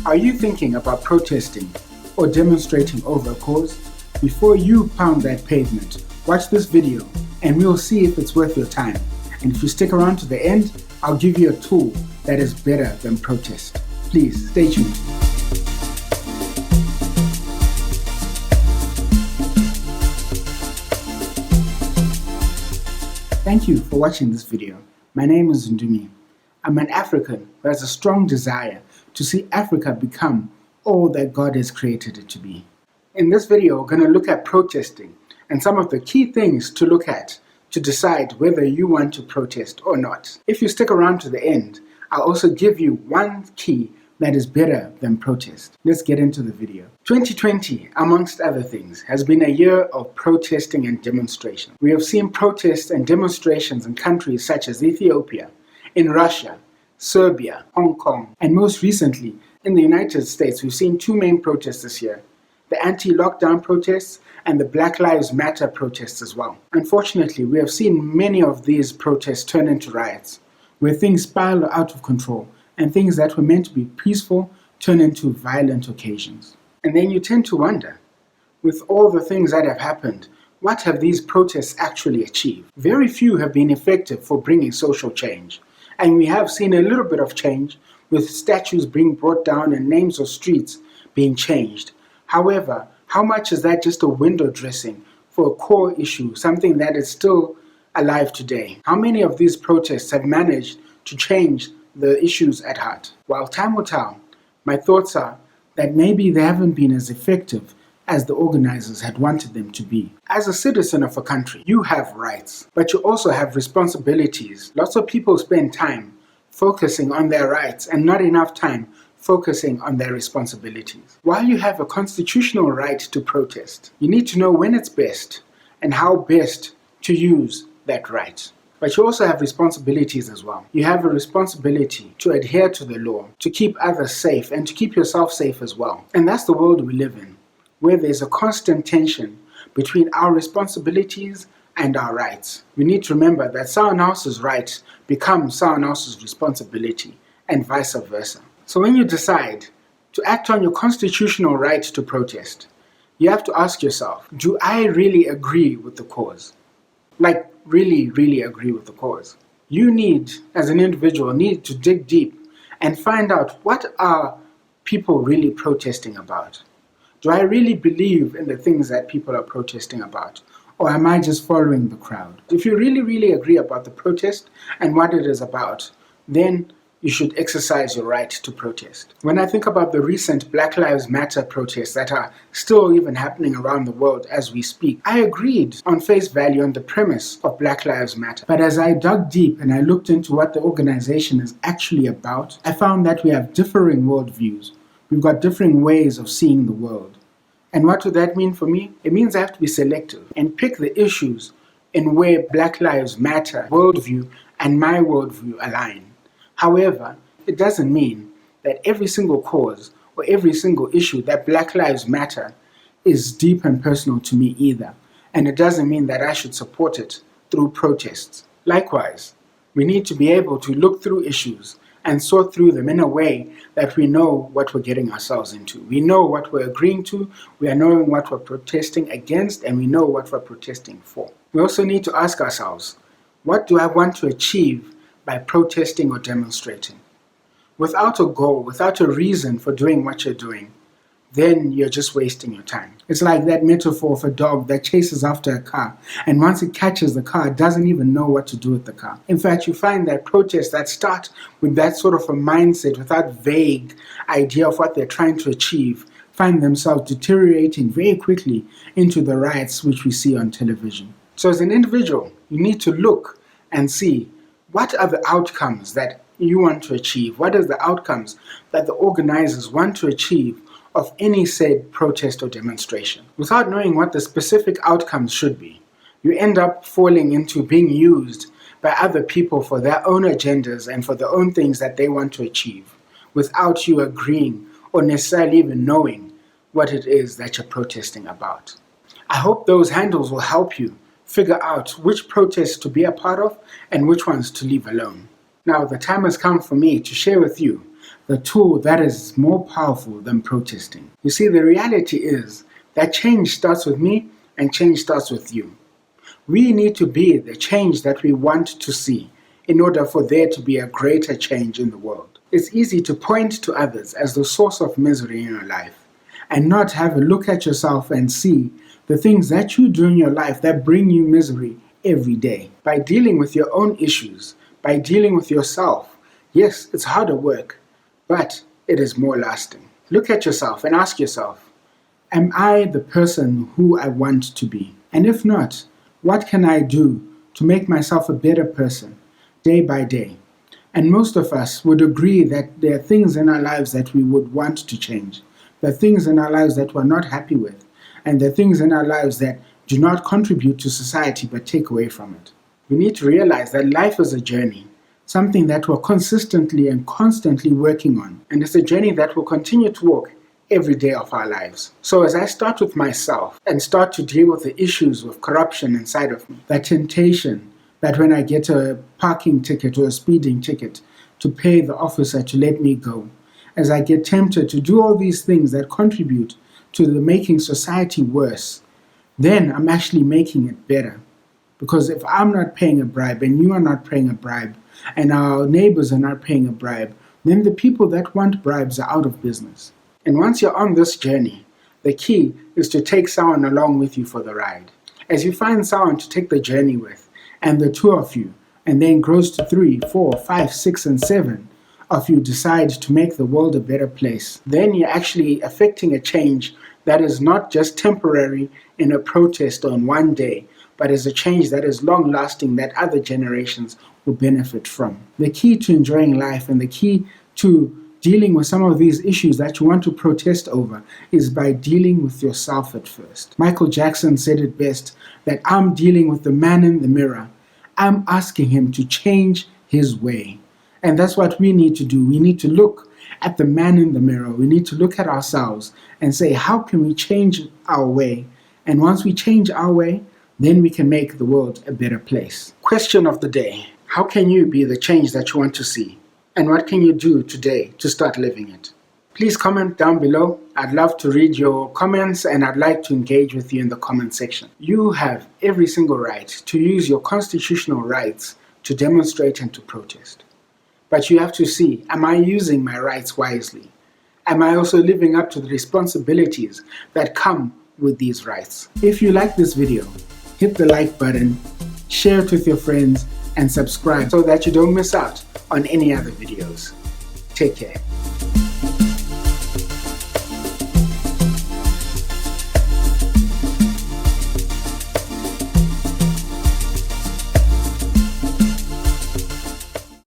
Are you thinking about protesting or demonstrating over a cause? Before you pound that pavement, watch this video and we'll see if it's worth your time. And if you stick around to the end, I'll give you a tool that is better than protest. Please stay tuned. Thank you for watching this video. My name is Ndumi. I'm an African who has a strong desire to see Africa become all that God has created it to be. In this video, we're going to look at protesting and some of the key things to look at to decide whether you want to protest or not. If you stick around to the end, I'll also give you one key that is better than protest. Let's get into the video. 2020, amongst other things, has been a year of protesting and demonstration. We have seen protests and demonstrations in countries such as Ethiopia, in Russia, Serbia, Hong Kong, and most recently, in the United States, we've seen two main protests this year: the anti-lockdown protests and the Black Lives Matter protests as well. Unfortunately, we have seen many of these protests turn into riots, where things spiral out of control and things that were meant to be peaceful turn into violent occasions. And then you tend to wonder, with all the things that have happened, what have these protests actually achieved? Very few have been effective for bringing social change. And we have seen a little bit of change with statues being brought down and names of streets being changed. However, how much is that just a window dressing for a core issue, something that is still alive today? How many of these protests have managed to change the issues at heart? While time will tell, my thoughts are that maybe they haven't been as effective as the organizers had wanted them to be. As a citizen of a country, you have rights, but you also have responsibilities. Lots of people spend time focusing on their rights and not enough time focusing on their responsibilities. While you have a constitutional right to protest, you need to know when it's best and how best to use that right. But you also have responsibilities as well. You have a responsibility to adhere to the law, to keep others safe, and to keep yourself safe as well. And that's the world we live in, where there's a constant tension between our responsibilities and our rights. We need to remember that someone else's right becomes someone else's responsibility, and vice versa. So when you decide to act on your constitutional right to protest, you have to ask yourself, do I really agree with the cause? Like, really agree with the cause. You need, as an individual, need to dig deep and find out, what are people really protesting about? Do I really believe in the things that people are protesting about? Or am I just following the crowd? If you really agree about the protest and what it is about, then you should exercise your right to protest. When I think about the recent Black Lives Matter protests that are still even happening around the world as we speak, I agreed on face value on the premise of Black Lives Matter. But as I dug deep and I looked into what the organization is actually about, I found that we have differing worldviews. We've got different ways of seeing the world. And what would that mean for me? It means I have to be selective and pick the issues in where Black Lives Matter worldview and my worldview align. However, it doesn't mean that every single cause or every single issue that Black Lives Matter is deep and personal to me either. And it doesn't mean that I should support it through protests. Likewise, we need to be able to look through issues and sort through them in a way that we know what we're getting ourselves into. We know what we're agreeing to, we are knowing what we're protesting against, and we know what we're protesting for. We also need to ask ourselves, what do I want to achieve by protesting or demonstrating? Without a goal, without a reason for doing what you're doing, then you're just wasting your time. It's like that metaphor of a dog that chases after a car, and once it catches the car, it doesn't even know what to do with the car. In fact, you find that protests that start with that sort of a mindset, with that vague idea of what they're trying to achieve, find themselves deteriorating very quickly into the riots which we see on television. So as an individual, you need to look and see, what are the outcomes that you want to achieve? What are the outcomes that the organizers want to achieve of any said protest or demonstration? Without knowing what the specific outcomes should be, you end up falling into being used by other people for their own agendas and for their own things that they want to achieve, without you agreeing or necessarily even knowing what it is that you're protesting about. I hope those handles will help you figure out which protests to be a part of and which ones to leave alone. Now, the time has come for me to share with you the tool that is more powerful than protesting. You see, the reality is that change starts with me and change starts with you. We need to be the change that we want to see in order for there to be a greater change in the world. It's easy to point to others as the source of misery in your life and not have a look at yourself and see the things that you do in your life that bring you misery every day. By dealing with your own issues, by dealing with yourself, yes, it's harder work, but it is more lasting. Look at yourself and ask yourself, am I the person who I want to be? And if not, what can I do to make myself a better person day by day? And most of us would agree that there are things in our lives that we would want to change. There are things in our lives that we're not happy with. And there are things in our lives that do not contribute to society but take away from it. We need to realize that life is a journey, something that we're consistently and constantly working on. And it's a journey that we'll continue to walk every day of our lives. So as I start with myself and start to deal with the issues of corruption inside of me, that temptation that when I get a parking ticket or a speeding ticket to pay the officer to let me go, as I get tempted to do all these things that contribute to the making society worse, then I'm actually making it better. Because if I'm not paying a bribe and you are not paying a bribe and our neighbors are not paying a bribe, then the people that want bribes are out of business. And once you're on this journey, the key is to take someone along with you for the ride. As you find someone to take the journey with, and the two of you, and then grows to 3, 4, 5, 6, and 7 of you decide to make the world a better place, then you're actually affecting a change that is not just temporary in a protest on one day, but is a change that is long-lasting that other generations will benefit from. The key to enjoying life and the key to dealing with some of these issues that you want to protest over is by dealing with yourself at first. Michael Jackson said it best, that I'm dealing with the man in the mirror. I'm asking him to change his way. And that's what we need to do. We need to look at the man in the mirror. We need to look at ourselves and say, how can we change our way? And once we change our way, then we can make the world a better place. Question of the day. How can you be the change that you want to see? And what can you do today to start living it? Please comment down below. I'd love to read your comments and I'd like to engage with you in the comment section. You have every single right to use your constitutional rights to demonstrate and to protest. But you have to see, am I using my rights wisely? Am I also living up to the responsibilities that come with these rights? If you like this video, hit the like button, share it with your friends, and subscribe so that you don't miss out on any other videos. Take care.